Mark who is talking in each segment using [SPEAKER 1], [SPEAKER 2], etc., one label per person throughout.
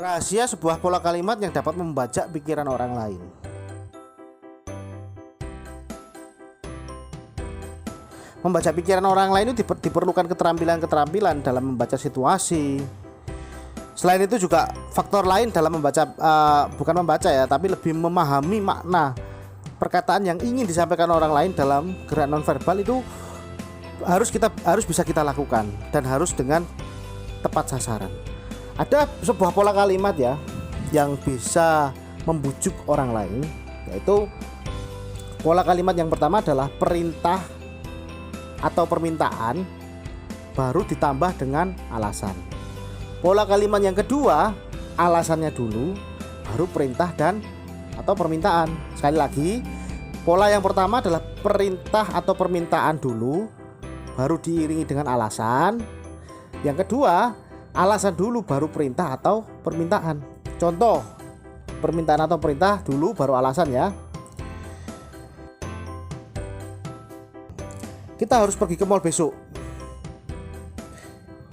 [SPEAKER 1] Rahasia sebuah pola kalimat yang dapat membajak pikiran orang lain. Membaca pikiran orang lain itu diperlukan keterampilan-keterampilan dalam membaca situasi. Selain itu juga faktor lain dalam membaca, bukan membaca ya, tapi lebih memahami makna perkataan yang ingin disampaikan orang lain dalam gerak nonverbal itu harus bisa kita lakukan dan harus dengan tepat sasaran. Ada sebuah pola kalimat ya yang bisa membujuk orang lain, yaitu pola kalimat yang pertama adalah perintah atau permintaan baru ditambah dengan alasan. Pola kalimat yang kedua, alasannya dulu baru perintah dan atau permintaan. Sekali lagi, pola yang pertama adalah perintah atau permintaan dulu baru diiringi dengan alasan. Yang kedua, alasan dulu baru perintah atau permintaan. Contoh, permintaan atau perintah dulu baru alasan ya. Kita harus pergi ke mall besok.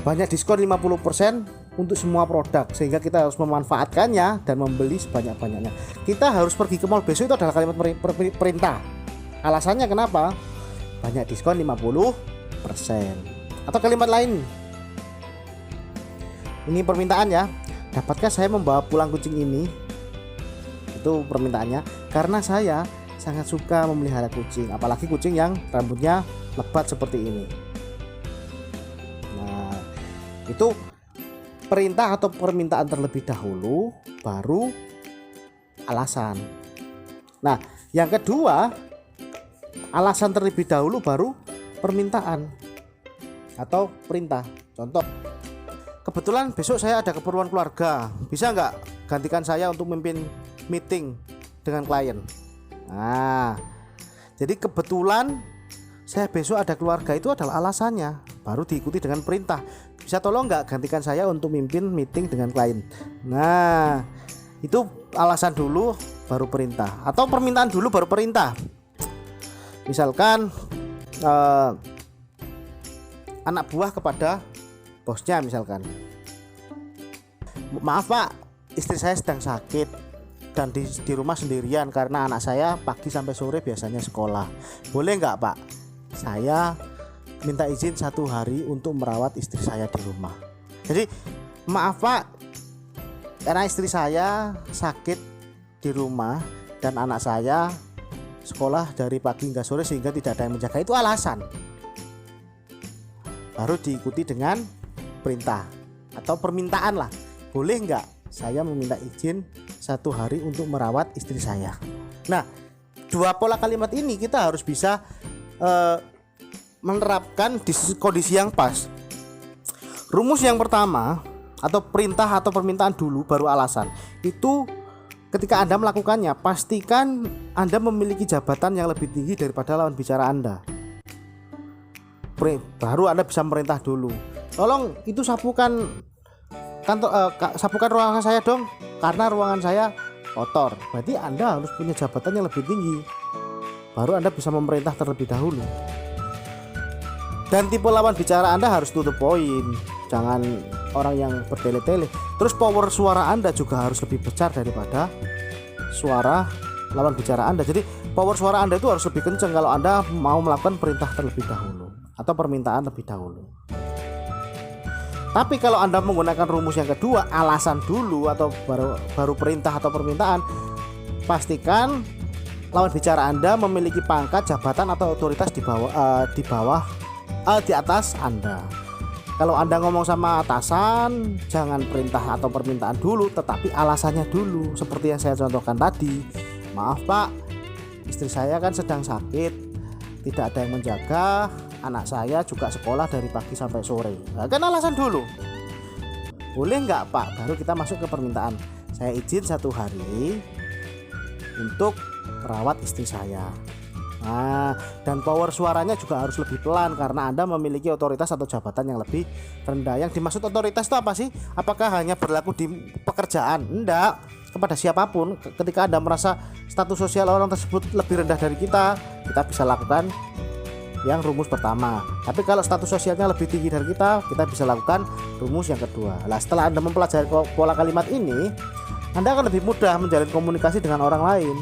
[SPEAKER 1] Banyak diskon 50% untuk semua produk, sehingga kita harus memanfaatkannya dan membeli sebanyak-banyaknya. Kita harus pergi ke mall besok itu adalah kalimat perintah. Alasannya kenapa? Banyak diskon 50%. Atau kalimat lain, ini permintaan ya. Dapatkah saya membawa pulang kucing ini? Itu permintaannya. Karena saya sangat suka memelihara kucing, apalagi kucing yang rambutnya lebat seperti ini. Nah, itu perintah atau permintaan terlebih dahulu baru alasan. Nah, yang kedua, alasan terlebih dahulu baru permintaan atau perintah. Contoh, kebetulan besok saya ada keperluan keluarga, bisa nggak gantikan saya untuk memimpin meeting dengan klien? Nah, jadi kebetulan saya besok ada keluarga itu adalah alasannya, baru diikuti dengan perintah. Bisa tolong nggak gantikan saya untuk memimpin meeting dengan klien? Nah, itu alasan dulu baru perintah, atau permintaan dulu baru perintah. Misalkan anak buah kepada bosnya, misalkan, maaf pak, istri saya sedang sakit dan di rumah sendirian karena anak saya pagi sampai sore biasanya sekolah. Boleh nggak pak, saya minta izin 1 hari untuk merawat istri saya di rumah. Jadi maaf pak, karena istri saya sakit di rumah dan anak saya sekolah dari pagi hingga sore sehingga tidak ada yang menjaga. Itu alasan, baru diikuti dengan perintah atau permintaan lah. Boleh nggak saya meminta izin 1 hari untuk merawat istri saya? Nah, dua pola kalimat ini kita harus bisa menerapkan di kondisi yang pas. Rumus yang pertama, atau perintah atau permintaan dulu baru alasan, itu ketika Anda melakukannya, pastikan Anda memiliki jabatan yang lebih tinggi daripada lawan bicara Anda. Baru Anda bisa merintah dulu. Tolong itu sapukan sapukan ruangan saya dong, karena ruangan saya kotor. Berarti Anda harus punya jabatan yang lebih tinggi, baru Anda bisa memerintah terlebih dahulu. Dan tipe lawan bicara Anda harus to the point, jangan orang yang bertele-tele. Terus power suara Anda juga harus lebih besar daripada suara lawan bicara Anda. Jadi power suara Anda itu harus lebih kencang kalau Anda mau melakukan perintah terlebih dahulu atau permintaan lebih dahulu. Tapi kalau Anda menggunakan rumus yang kedua, alasan dulu atau baru perintah atau permintaan, pastikan lawan bicara Anda memiliki pangkat, jabatan atau otoritas di atas Anda. Kalau Anda ngomong sama atasan, jangan perintah atau permintaan dulu, tetapi alasannya dulu. Seperti yang saya contohkan tadi, maaf pak, istri saya kan sedang sakit, tidak ada yang menjaga, anak saya juga sekolah dari pagi sampai sore. Nah, kan alasan dulu. Boleh nggak pak, baru kita masuk ke permintaan. Saya izin 1 hari untuk merawat istri saya. Nah, dan power suaranya juga harus lebih pelan karena Anda memiliki otoritas atau jabatan yang lebih rendah. Yang dimaksud otoritas itu apa sih? Apakah hanya berlaku di pekerjaan? Enggak, kepada siapapun. Ketika Anda merasa status sosial orang tersebut lebih rendah dari kita bisa lakukan yang rumus pertama. Tapi kalau status sosialnya lebih tinggi dari kita bisa lakukan rumus yang kedua. Nah, setelah Anda mempelajari pola kalimat ini, Anda akan lebih mudah menjalin komunikasi dengan orang lain,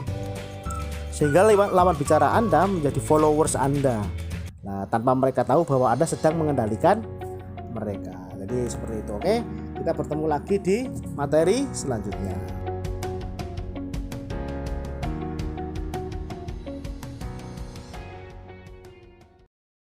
[SPEAKER 1] sehingga lawan bicara Anda menjadi followers Anda. Nah, tanpa mereka tahu bahwa Anda sedang mengendalikan mereka. Jadi seperti itu. Oke, kita bertemu lagi di materi selanjutnya.